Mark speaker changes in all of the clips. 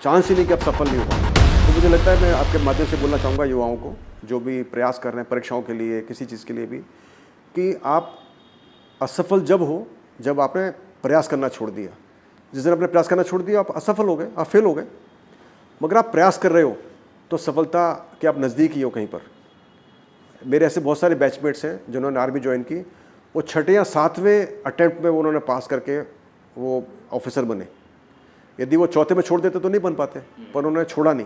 Speaker 1: Chance ही नहीं कि आप सफल नहीं हो पाओगे। तो मुझे लगता है मैं आपके माध्यम से बोलना चाहूँगा युवाओं को जो भी प्रयास कर रहे हैं परीक्षाओं के लिए, किसी चीज़ के लिए भी, कि आप असफल जब हो जब आपने प्रयास करना छोड़ दिया। जिस दिन आपने प्रयास करना छोड़ दिया आप असफल हो गए, आप फेल हो गए। मगर आप प्रयास कर रहे हो तो सफलता के आप नज़दीक ही हो कहीं पर। मेरे ऐसे बहुत सारे बैचमेट्स हैं जिन्होंने आर्मी ज्वाइन की, वो छठे या सातवें अटैम्प्ट में उन्होंने पास करके वो ऑफिसर बने। यदि वो चौथे में छोड़ देते तो नहीं बन पाते, पर उन्होंने छोड़ा नहीं।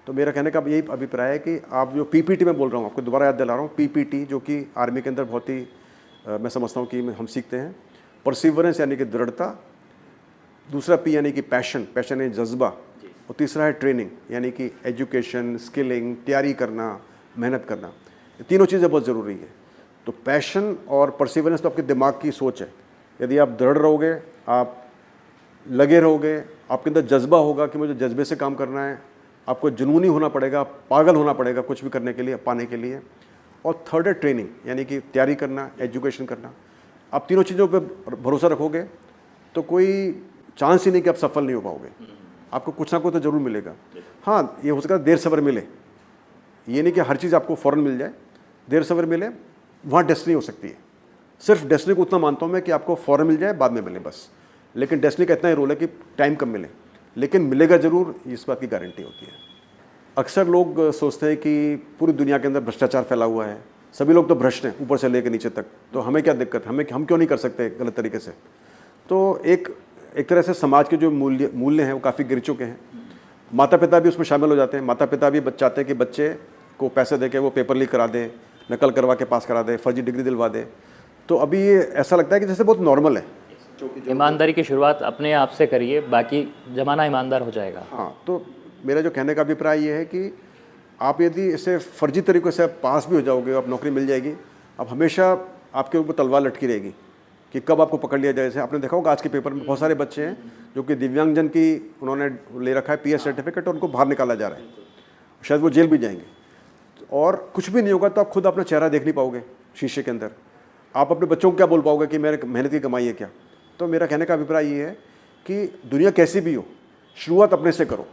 Speaker 1: तो मेरा कहने का यही अभिप्राय है कि आप जो पीपीटी में बोल रहा हूँ, आपको दोबारा याद दिला रहा हूँ, पीपीटी जो कि आर्मी के अंदर बहुत ही मैं समझता हूँ कि हम सीखते हैं। परसिवरेंस यानी कि दृढ़ता, दूसरा पी यानी कि पैशन, पैशन है जज्बा, और तीसरा है ट्रेनिंग यानी कि एजुकेशन, स्किलिंग, तैयारी करना, मेहनत करना। ये तीनों चीज़ें बहुत ज़रूरी है। तो पैशन और परसिवरेंस तो आपके दिमाग की सोच है। यदि आप दृढ़ रहोगे, आप लगे रहोगे, आपके अंदर जज्बा होगा कि मुझे जज्बे से काम करना है, आपको जुनूनी होना पड़ेगा, पागल होना पड़ेगा कुछ भी करने के लिए, पाने के लिए। और थर्ड है ट्रेनिंग यानी कि तैयारी करना, एजुकेशन करना। आप तीनों चीज़ों पे भरोसा रखोगे तो कोई चांस ही नहीं कि आप सफल नहीं हो पाओगे। आपको कुछ ना कुछ तो ज़रूर मिलेगा। हाँ, ये हो सकता है देर सवेर मिले, ये नहीं कि हर चीज़ आपको फ़ौरन मिल जाए, देर सवेर मिले, वहाँ डेस्टिनी हो सकती है। सिर्फ डेस्टिनी को उतना मानता हूँ मैं कि आपको फ़ौरन मिल जाए, बाद में मिले बस। लेकिन डेस्टिनी का इतना ही रोल है कि टाइम कम मिले, लेकिन मिलेगा ज़रूर, इस बात की गारंटी होती है। अक्सर लोग सोचते हैं कि पूरी दुनिया के अंदर भ्रष्टाचार फैला हुआ है, सभी लोग तो भ्रष्ट हैं ऊपर से लेकर नीचे तक, तो हमें क्या दिक्कत है, हम क्यों नहीं कर सकते गलत तरीके से। तो एक तरह से समाज के जो मूल्य हैं वो काफ़ी गिर चुके हैं। माता पिता भी उसमें शामिल हो जाते हैं। माता पिता भी चाहते हैं कि बच्चे को पैसे दे के वो पेपर लीक करा दे, नकल करवा के पास करा दे, फर्जी डिग्री दिलवा दे। तो अभी ये ऐसा लगता है कि जैसे बहुत नॉर्मल है।
Speaker 2: ईमानदारी की शुरुआत अपने आप से करिए, बाकी ज़माना ईमानदार हो जाएगा।
Speaker 1: हाँ, तो मेरा जो कहने का अभिप्राय ये है कि आप यदि इसे फर्जी तरीक़े से पास भी हो जाओगे, आप नौकरी मिल जाएगी, अब हमेशा आपके ऊपर तलवार लटकी रहेगी कि कब आपको पकड़ लिया जाए। जैसे आपने देखा होगा आज के पेपर में बहुत सारे बच्चे हैं जो कि दिव्यांगजन की उन्होंने ले रखा है पीएस सर्टिफिकेट, और उनको बाहर निकाला जा रहा है, शायद वो जेल भी जाएंगे। और कुछ भी नहीं होगा तो आप खुद अपना चेहरा देख नहीं पाओगे शीशे के अंदर। आप अपने बच्चों को क्या बोल पाओगे कि मेरे मेहनत की कमाई है क्या। तो मेरा कहने का अभिप्राय ये है कि दुनिया कैसी भी हो, शुरुआत अपने से करो।